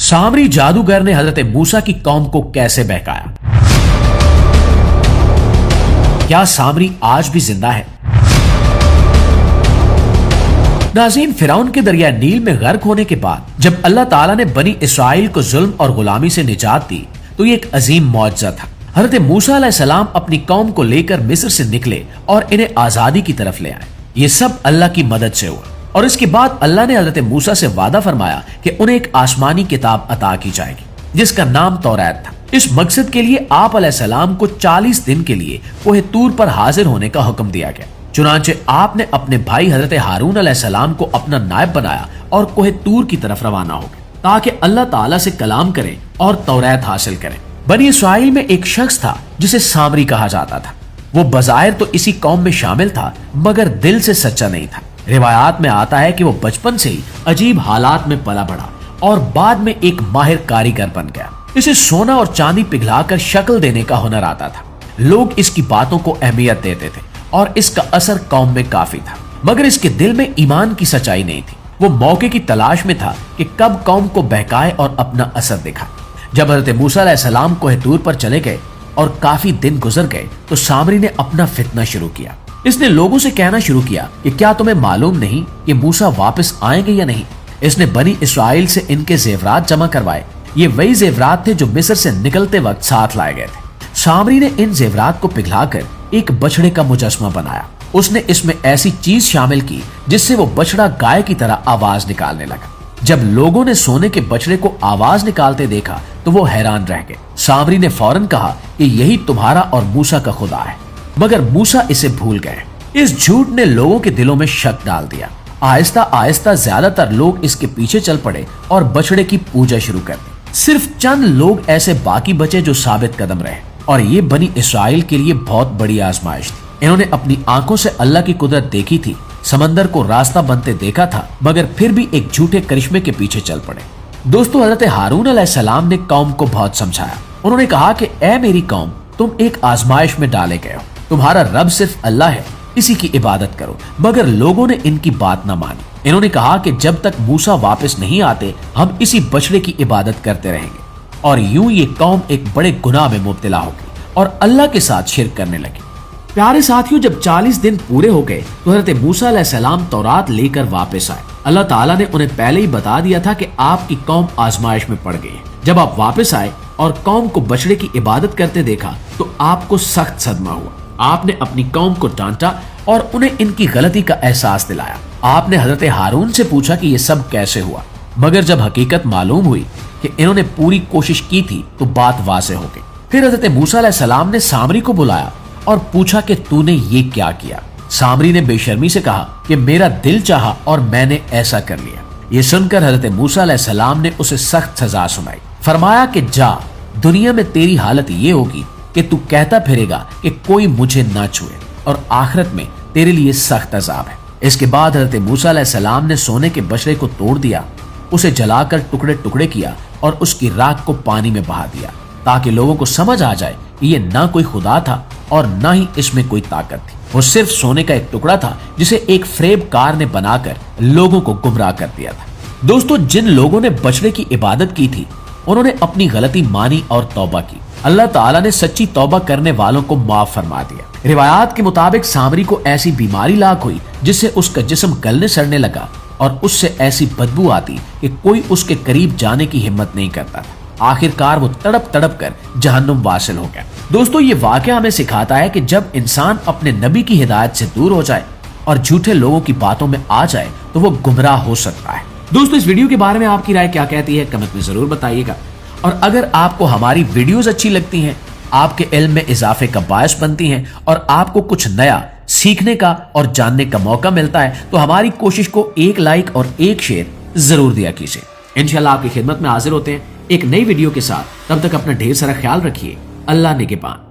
सामरी जादूगर ने हजरत मूसा की कौम को कैसे बहकाया? क्या सामरी आज भी जिंदा है? नाज़रीन, फिरौन के दरिया नील में गर्क होने के बाद जब अल्लाह ताला ने बनी इसराइल को जुल्म और गुलामी से निजात दी तो ये एक अजीम मौजज़ा था। हजरत मूसा अलैहिस्सलाम अपनी कौम को लेकर मिस्र से निकले और इन्हें आजादी की तरफ ले आए। ये सब अल्लाह की मदद से हुआ और इसके बाद अल्लाह ने हजरत मूसा से वादा फरमाया कि उन्हें एक आसमानी किताब अता की जाएगी जिसका नाम तौरात था। इस मकसद के लिए आप अलैहिस्सलाम को 40 दिन के लिए कोहे तूर पर हाजिर होने का हुक्म दिया गया। चुनांचे आपने अपने भाई हजरत हारून अलैहिस्सलाम को अपना नायब बनाया और कोहे तूर की तरफ रवाना हो गए ताकि अल्लाह ताला से कलाम करें और तौरात हासिल करें। बनी इसराइल में एक शख्स था जिसे सामरी कहा जाता था। वो बज़ाहिर तो इसी कौम में शामिल था मगर दिल से सच्चा नहीं था। रिवायात में आता है कि वो बचपन से ही अजीब हालात में पला बढ़ा और बाद में एक माहिर कारीगर बन गया। इसे सोना और चांदी पिघलाकर शक्ल देने का हुनर आता था। लोग इसकी बातों को अहमियत देते थे और इसका असर कौम में काफी था मगर इसके दिल में ईमान की सच्चाई नहीं थी। वो मौके की तलाश में था कि कब कौम को बहकाए और अपना असर दिखाए। जब हज़रत मूसा अलैहिस्सलाम कोहे तूर पर चले गए और काफी दिन गुजर गए तो सामरी ने अपना फितना शुरू किया। इसने लोगों से कहना शुरू किया कि क्या तुम्हें मालूम नहीं कि मूसा वापस आएंगे या नहीं। इसने बनी इसराइल से इनके जेवरात जमा करवाए। ये वही जेवरात थे जो मिस्र से निकलते वक्त साथ लाए गए थे। सामरी ने इन जेवरात को पिघलाकर एक बछड़े का मुजस्मा बनाया। उसने इसमें ऐसी चीज शामिल की जिससे वो बछड़ा गाय की तरह आवाज निकालने लगा। जब लोगों ने सोने के बछड़े को आवाज निकालते देखा तो वो हैरान रह गए। सामरी ने फौरन कहा कि यही तुम्हारा और मूसा का खुदा है, मगर मूसा इसे भूल गए। इस झूठ ने लोगों के दिलों में शक डाल दिया। आहिस्ता आहिस्ता ज्यादातर लोग इसके पीछे चल पड़े और बछड़े की पूजा शुरू कर दी। सिर्फ चंद लोग ऐसे बाकी बचे जो साबित कदम रहे और ये बनी इसराइल के लिए बहुत बड़ी आजमाइश थी। इन्होंने अपनी आंखों से अल्लाह की कुदरत देखी थी, समंदर को रास्ता बनते देखा था, मगर फिर भी एक झूठे करिश्मे के पीछे चल पड़े। दोस्तों, हजरत हारून अलैहिस्सलाम ने कौम को बहुत समझाया। उन्होंने कहा कि ए मेरी कौम, तुम एक आजमाइश में डाले गए हो। तुम्हारा रब सिर्फ अल्लाह है, इसी की इबादत करो। मगर लोगों ने इनकी बात न मानी। इन्होंने कहा कि जब तक मूसा वापस नहीं आते हम इसी बछड़े की इबादत करते रहेंगे। और यूं ये कौम एक बड़े गुनाह में मुब्तला होगी और अल्लाह के साथ शिरक करने लगी। प्यारे साथियों, जब 40 दिन पूरे हो गए तो हज़रत मूसा अलैहिस्सलाम तौरात लेकर वापस आए। अल्लाह ताला ने उन्हें पहले ही बता दिया था कि आपकी कौम आजमाइश में पड़ गई है। जब आप वापस आए और कौम को बछड़े की इबादत करते देखा तो आपको सख्त सदमा हुआ। आपने अपनी कौम को डांटा और उन्हें इनकी गलती का एहसास दिलाया। आपने हजरत हारून से पूछा कि ये सब कैसे हुआ, मगर जब हकीकत मालूम हुई कि इन्होंने पूरी कोशिश की थी तो बात वाज़ेह हो गई। फिर हजरत मूसा अलैहिस्सलाम ने सामरी को बुलाया और पूछा कि तूने ये क्या किया। सामरी ने बेशर्मी से कहा कि मेरा दिल चाहा और मैंने ऐसा कर लिया। ये सुनकर हजरत मूसा अलैहिस्सलाम ने उसे सख्त सजा सुनाई। फरमाया कि जा, दुनिया में तेरी हालत ये होगी कि तू कहता फिरेगा कि कोई मुझे ना छुए और आखिरत में तेरे लिए सख्त अजाब है। इसके बाद हजरत मूसा अलैहिस्सलाम ने सोने के बछड़े को तोड़ दिया, उसे जलाकर टुकड़े टुकड़े किया और उसकी राख को पानी में बहा दिया ताकि लोगों को समझ आ जाए कि ये ना कोई खुदा था और ना ही इसमें कोई ताकत थी। वो सिर्फ सोने का एक टुकड़ा था जिसे एक फरेबकार ने बनाकर लोगों को गुमराह कर दिया था। दोस्तों, जिन लोगों ने बछड़े की इबादत की थी उन्होंने अपनी गलती मानी और तौबा की। अल्लाह ताला ने सच्ची तौबा करने वालों को माफ फरमा दिया। रिवायात के मुताबिक सामरी को ऐसी बीमारी लाग हुई जिससे उसका जिस्म गलने सड़ने लगा और उससे ऐसी बदबू आती कि कोई उसके करीब जाने की हिम्मत नहीं करता था। आखिरकार वो तड़प तड़प कर जहन्नुम वासिल हो गया। दोस्तों, ये वाकया हमें सिखाता है कि जब इंसान अपने नबी की हिदायत से दूर हो जाए और झूठे लोगों की बातों में आ जाए तो वो गुमराह हो सकता है। दोस्तों, इस वीडियो के बारे में आपकी राय क्या कहती है कमेंट में जरूर बताइएगा। और अगर आपको हमारी वीडियोस अच्छी लगती हैं, आपके इल्म में इजाफे का बायस बनती हैं और आपको कुछ नया सीखने का और जानने का मौका मिलता है तो हमारी कोशिश को एक लाइक और एक शेयर जरूर दिया कीजिए। इंशाल्लाह आपकी खिदमत में हाजिर होते हैं एक नई वीडियो के साथ। तब तक अपना ढेर सारा ख्याल रखिए। अल्लाह निगहबान।